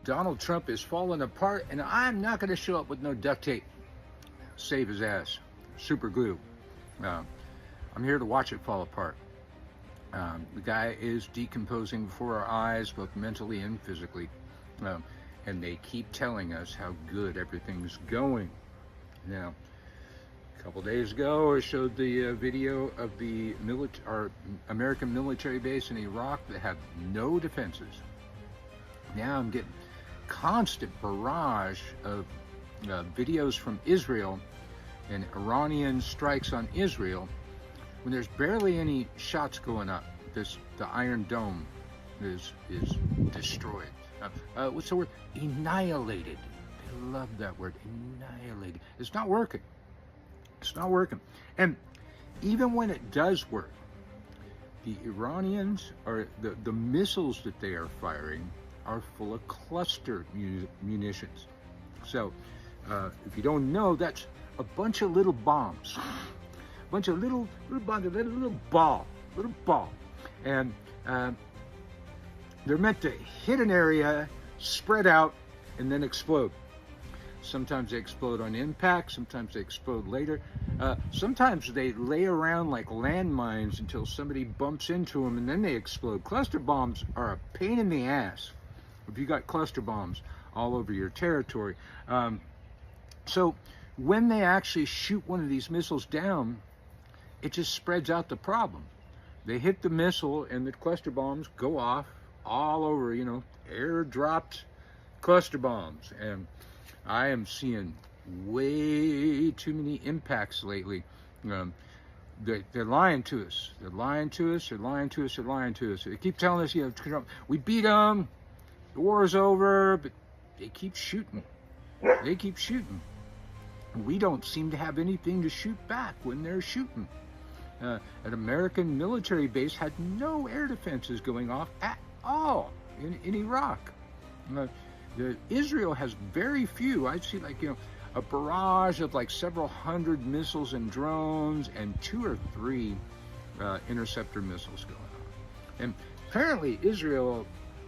Donald Trump is falling apart, and I'm not going to show up with no duct tape. Save his ass. Super glue. I'm here to watch it fall apart. The guy is decomposing before our eyes, both mentally and physically. And they keep telling us how good everything's going. Now, a couple days ago, I showed the video of the American military base in Iraq that had no defenses. Now I'm getting constant barrage of videos from Israel and Iranian strikes on Israel when there's barely any shots going up. The Iron Dome is destroyed. What's the word? Annihilated. I love that word, annihilated. It's not working. It's not working. And even when it does work, the Iranians are the missiles that they are firing are full of cluster munitions. So if you don't know, that's a bunch of little bombs, a bunch of little ball, and they're meant to hit an area, spread out, and then explode. Sometimes they explode on impact, sometimes they explode later. Sometimes they lay around like landmines until somebody bumps into them and then they explode. Cluster bombs are a pain in the ass if you got cluster bombs all over your territory. So when they actually shoot one of these missiles down, it just spreads out the problem. They hit the missile and the cluster bombs go off all over, air-dropped cluster bombs. And I am seeing way too many impacts lately. They're lying to us. They're lying to us. They're lying to us. They're lying to us. They keep telling us, we beat them. The war is over. But they keep shooting. They keep shooting. We don't seem to have anything to shoot back when they're shooting. An American military base had no air defenses going off at all in Iraq. Israel has very few. I'd see a barrage of several hundred missiles and drones and 2 or 3 interceptor missiles going on. And apparently Israel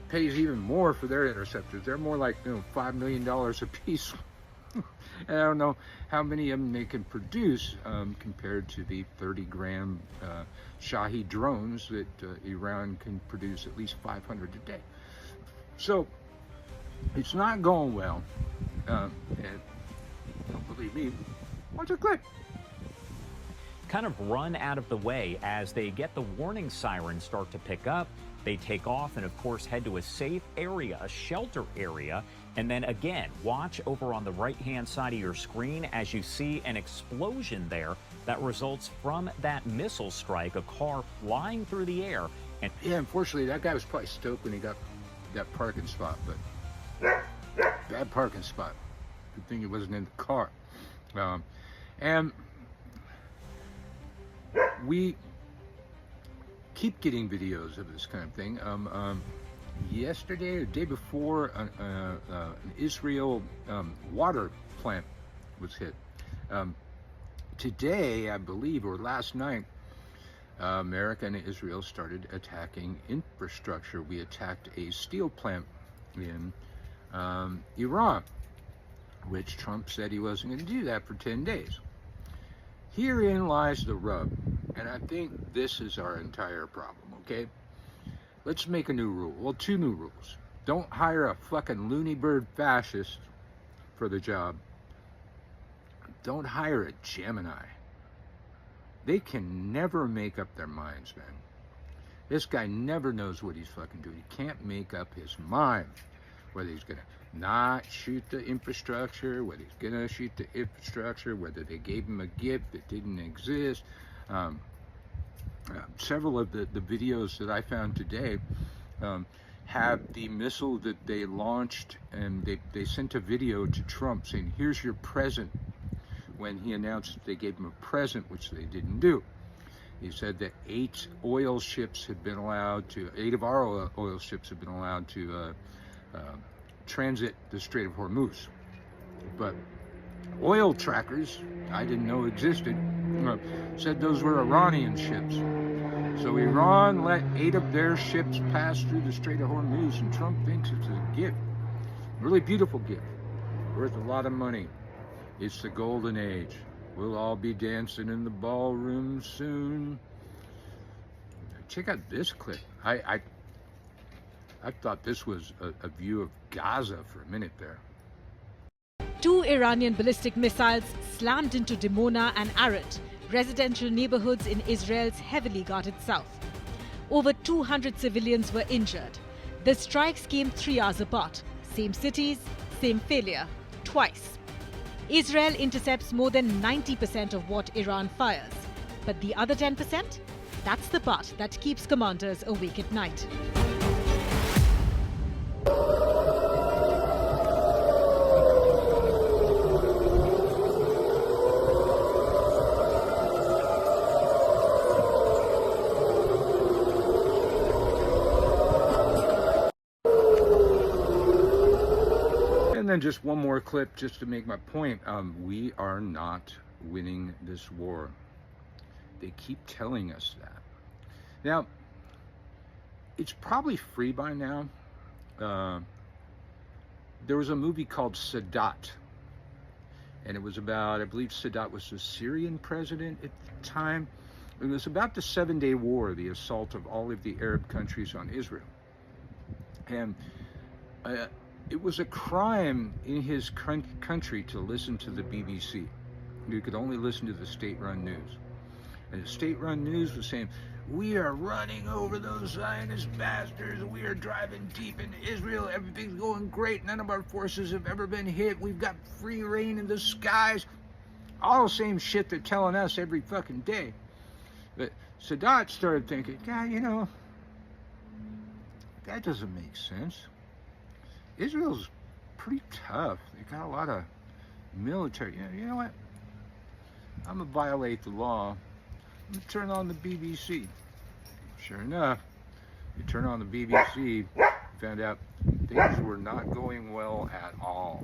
pays even more for their interceptors. They're more like $5 million a piece. And I don't know how many of them they can produce compared to the 30-gram Shahi drones that Iran can produce at least 500 a day. So it's not going well. And don't believe me, watch a clip. Kind of run out of the way as they get the warning sirens start to pick up. They take off and, of course, head to a safe area, a shelter area. And then again, watch over on the right-hand side of your screen as you see an explosion there that results from that missile strike, a car flying through the air. And yeah, unfortunately, that guy was probably stoked when he got that parking spot, but bad parking spot. Good thing he wasn't in the car. And we keep getting videos of this kind of thing. Yesterday or the day before, an Israel water plant was hit. Today, I believe, or last night, America and Israel started attacking infrastructure. We attacked a steel plant in Iran, which Trump said he wasn't going to do that for 10 days. Herein lies the rub, and I think this is our entire problem, okay? Let's make a new rule. Well, 2 new rules. Don't hire a fucking loony bird fascist for the job. Don't hire a Gemini. They can never make up their minds, man. This guy never knows what he's fucking doing. He can't make up his mind. Whether he's going to not shoot the infrastructure, whether he's going to shoot the infrastructure, whether they gave him a gift that didn't exist. Several of the videos that I found today have the missile that they launched, and they sent a video to Trump saying, here's your present, when he announced that they gave him a present, which they didn't do. He said that 8 oil ships had been allowed to, 8 of our oil ships have been allowed to transit the Strait of Hormuz. But oil trackers, I didn't know existed, said those were Iranian ships. So Iran let 8 of their ships pass through the Strait of Hormuz, and Trump thinks it's a gift. Really beautiful gift, worth a lot of money. It's the golden age. We'll all be dancing in the ballroom soon. Check out this clip. I thought this was a view of Gaza for a minute there. 2 Iranian ballistic missiles slammed into Dimona and Arat, residential neighborhoods in Israel's heavily guarded south. Over 200 civilians were injured. The strikes came 3 hours apart. Same cities, same failure, twice. Israel intercepts more than 90% of what Iran fires. But the other 10%? That's the part that keeps commanders awake at night. And then just one more clip just to make my point. We are not winning this war. They keep telling us that. Now, it's probably free by now. There was a movie called Sadat, and it was about, I believe Sadat was the Syrian president at the time. It was about the 7-day war, the assault of all of the Arab countries on Israel. And it was a crime in his country to listen to the BBC. You could only listen to the state-run news. And the state-run news was saying, we are running over those Zionist bastards. We are driving deep into Israel. Everything's going great. None of our forces have ever been hit. We've got free reign in the skies. All the same shit they're telling us every fucking day. But Sadat started thinking, God, you know, that doesn't make sense. Israel's pretty tough. They got a lot of military. You know what? I'm going to violate the law. I'm going to turn on the BBC. Sure enough, you turn on the BBC, you found out things were not going well at all.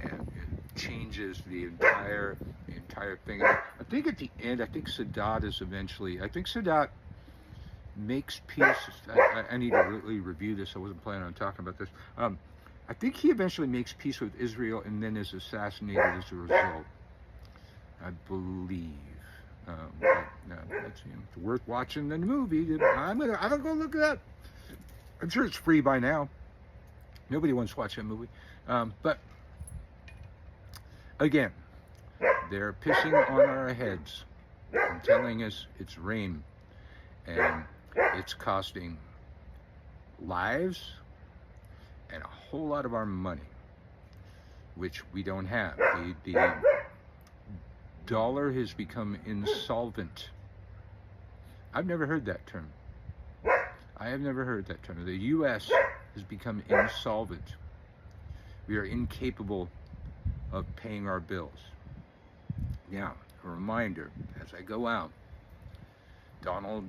And it changes the entire thing. I think at the end, I think Sadat makes peace. I need to really review this. I wasn't planning on talking about this. I think he eventually makes peace with Israel and then is assassinated as a result. I believe. It's worth watching the movie. I'm gonna go look it up. I'm sure it's free by now. Nobody wants to watch that movie. But again, they're pissing on our heads and telling us it's rain, and it's costing lives and a whole lot of our money, which we don't have. The dollar has become insolvent. I've never heard that term. I have never heard that term. The U.S. has become insolvent. We are incapable of paying our bills. Now, a reminder, as I go out, Donald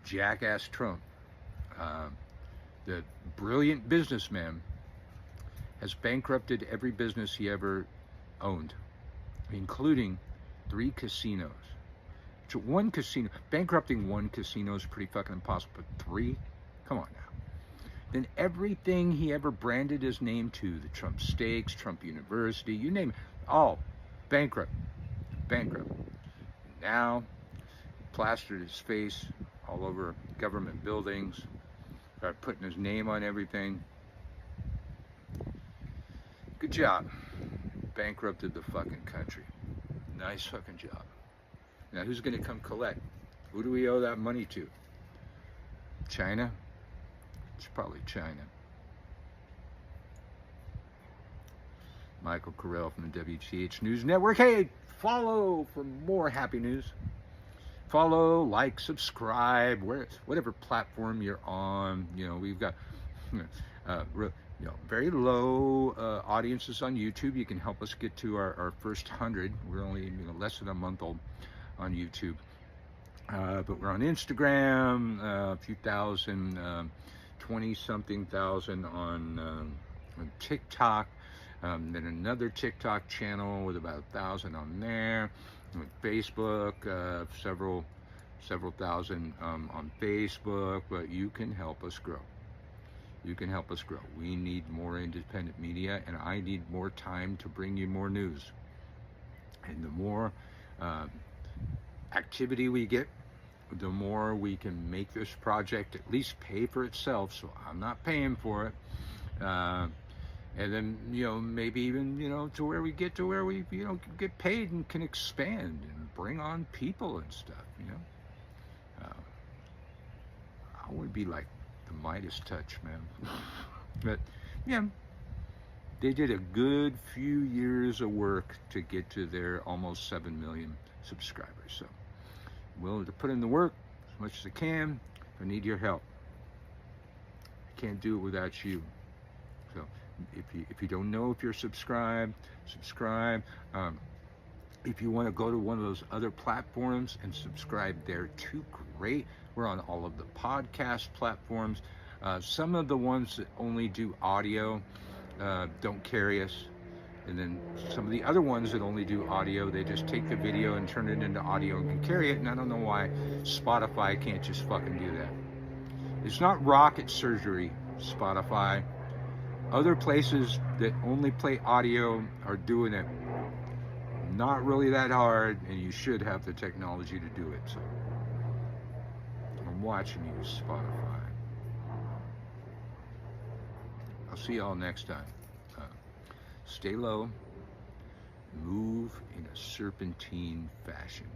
Jackass Trump, the brilliant businessman, has bankrupted every business he ever owned, including 3 casinos. So bankrupting one casino is pretty fucking impossible, but 3? Come on now. Then everything he ever branded his name to, the Trump Steaks, Trump University, you name it, all bankrupt. Now, plastered his face all over government buildings, started putting his name on everything. Good job. Bankrupted the fucking country. Nice fucking job. Now, who's going to come collect? Who do we owe that money to? China? It's probably China. Michael Carell from the WTH News Network. Hey, follow for more happy news. Follow, like, subscribe, whatever platform you're on. You know, we've got very low audiences on YouTube. You can help us get to our first 100. We're only less than a month old on YouTube. But we're on Instagram, a few thousand, 20-something thousand on TikTok. Then another TikTok channel with about 1,000 on there. With Facebook, several thousand on Facebook. But you can help us grow. you can help us grow. We need more independent media, and I need more time to bring you more news. And the more activity we get, the more we can make this project at least pay for itself, so I'm not paying for it. And then, maybe even, to where we get to where we, get paid and can expand and bring on people and stuff, I would be like the Midas touch, man. But, they did a good few years of work to get to their almost 7 million subscribers. So, I'm willing to put in the work as much as I can. I need your help. I can't do it without you. So, if you don't know if you're subscribed, subscribe. If you want to go to one of those other platforms and subscribe there too, great. We're on all of the podcast platforms. Some of the ones that only do audio don't carry us. And then some of the other ones that only do audio, they just take the video and turn it into audio and can carry it. And I don't know why Spotify can't just fucking do that. It's not rocket surgery, Spotify. Other places that only play audio are doing it. Not really that hard, and you should have the technology to do it. So I'm watching you, Spotify. I'll see y'all next time. Stay low, move in a serpentine fashion.